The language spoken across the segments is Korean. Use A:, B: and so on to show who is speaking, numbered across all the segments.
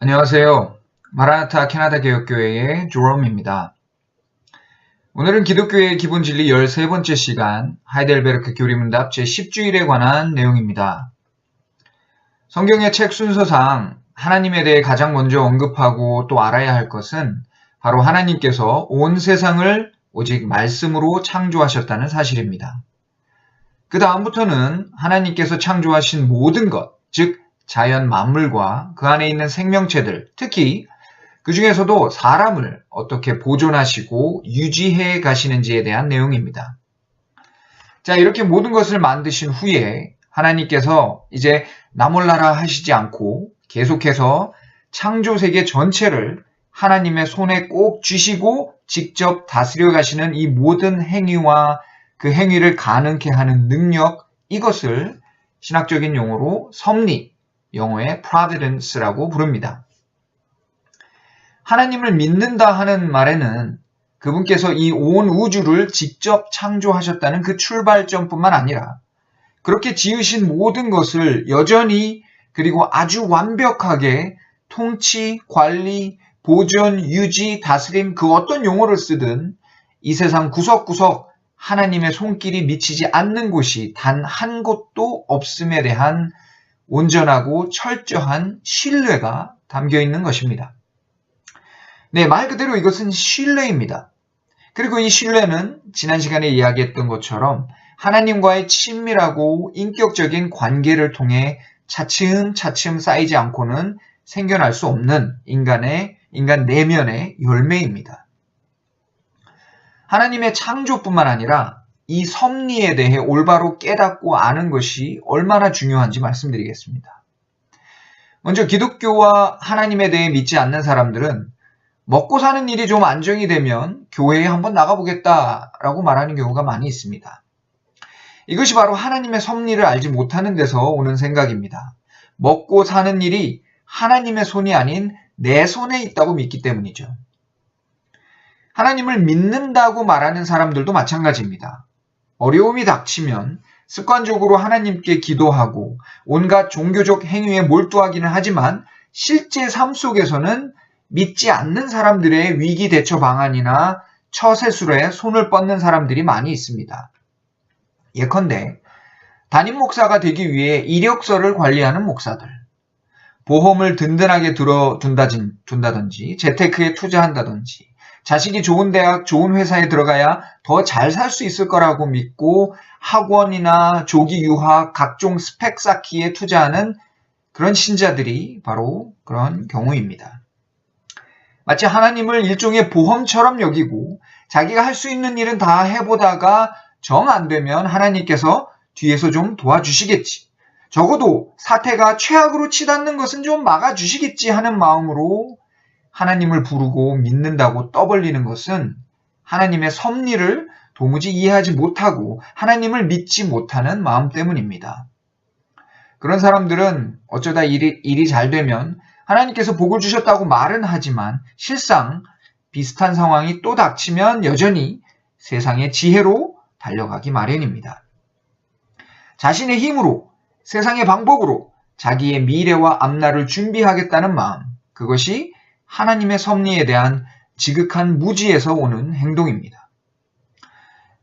A: 안녕하세요. 마라나타 캐나다 개혁교회의 조롬입니다. 오늘은 기독교의 기본 진리 13번째 시간 하이델베르크 교리문답 제10주일에 관한 내용입니다. 성경의 책 순서상 하나님에 대해 가장 먼저 언급하고 또 알아야 할 것은 바로 하나님께서 온 세상을 오직 말씀으로 창조하셨다는 사실입니다. 그 다음부터는 하나님께서 창조하신 모든 것, 즉 자연 만물과 그 안에 있는 생명체들, 특히 그 중에서도 사람을 어떻게 보존하시고 유지해 가시는지에 대한 내용입니다. 자, 이렇게 모든 것을 만드신 후에 하나님께서 이제 나 몰라라 하시지 않고 계속해서 창조세계 전체를 하나님의 손에 꼭 쥐시고 직접 다스려 가시는 이 모든 행위와 그 행위를 가능케 하는 능력, 이것을 신학적인 용어로 섭리, 영어의 providence라고 부릅니다. 하나님을 믿는다 하는 말에는 그분께서 이 온 우주를 직접 창조하셨다는 그 출발점뿐만 아니라 그렇게 지으신 모든 것을 여전히 그리고 아주 완벽하게 통치, 관리, 보존, 유지, 다스림 그 어떤 용어를 쓰든 이 세상 구석구석 하나님의 손길이 미치지 않는 곳이 단 한 곳도 없음에 대한 온전하고 철저한 신뢰가 담겨 있는 것입니다. 네, 말 그대로 이것은 신뢰입니다. 그리고 이 신뢰는 지난 시간에 이야기했던 것처럼 하나님과의 친밀하고 인격적인 관계를 통해 차츰차츰 쌓이지 않고는 생겨날 수 없는 인간 내면의 열매입니다. 하나님의 창조뿐만 아니라 이 섭리에 대해 올바로 깨닫고 아는 것이 얼마나 중요한지 말씀드리겠습니다. 먼저 기독교와 하나님에 대해 믿지 않는 사람들은 먹고 사는 일이 좀 안정이 되면 교회에 한번 나가보겠다라고 말하는 경우가 많이 있습니다. 이것이 바로 하나님의 섭리를 알지 못하는 데서 오는 생각입니다. 먹고 사는 일이 하나님의 손이 아닌 내 손에 있다고 믿기 때문이죠. 하나님을 믿는다고 말하는 사람들도 마찬가지입니다. 어려움이 닥치면 습관적으로 하나님께 기도하고 온갖 종교적 행위에 몰두하기는 하지만 실제 삶 속에서는 믿지 않는 사람들의 위기 대처 방안이나 처세술에 손을 뻗는 사람들이 많이 있습니다. 예컨대 담임 목사가 되기 위해 이력서를 관리하는 목사들, 보험을 든든하게 들어둔다든지 재테크에 투자한다든지 자식이 좋은 대학, 좋은 회사에 들어가야 더 잘 살 수 있을 거라고 믿고 학원이나 조기 유학, 각종 스펙 쌓기에 투자하는 그런 신자들이 바로 그런 경우입니다. 마치 하나님을 일종의 보험처럼 여기고 자기가 할 수 있는 일은 다 해보다가 정 안 되면 하나님께서 뒤에서 좀 도와주시겠지. 적어도 사태가 최악으로 치닫는 것은 좀 막아주시겠지 하는 마음으로 하나님을 부르고 믿는다고 떠벌리는 것은 하나님의 섭리를 도무지 이해하지 못하고 하나님을 믿지 못하는 마음 때문입니다. 그런 사람들은 어쩌다 일이 잘 되면 하나님께서 복을 주셨다고 말은 하지만 실상 비슷한 상황이 또 닥치면 여전히 세상의 지혜로 달려가기 마련입니다. 자신의 힘으로, 세상의 방법으로 자기의 미래와 앞날을 준비하겠다는 마음, 그것이 하나님의 섭리에 대한 지극한 무지에서 오는 행동입니다.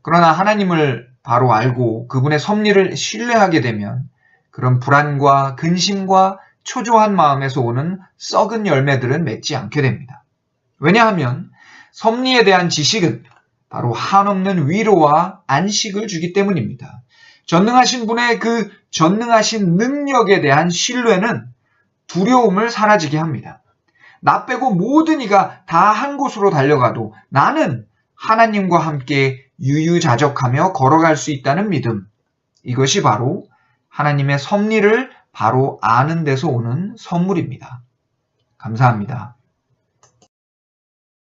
A: 그러나 하나님을 바로 알고 그분의 섭리를 신뢰하게 되면 그런 불안과 근심과 초조한 마음에서 오는 썩은 열매들은 맺지 않게 됩니다. 왜냐하면 섭리에 대한 지식은 바로 한없는 위로와 안식을 주기 때문입니다. 전능하신 분의 그 전능하신 능력에 대한 신뢰는 두려움을 사라지게 합니다. 나 빼고 모든 이가 다 한 곳으로 달려가도 나는 하나님과 함께 유유자적하며 걸어갈 수 있다는 믿음. 이것이 바로 하나님의 섭리를 바로 아는 데서 오는 선물입니다. 감사합니다.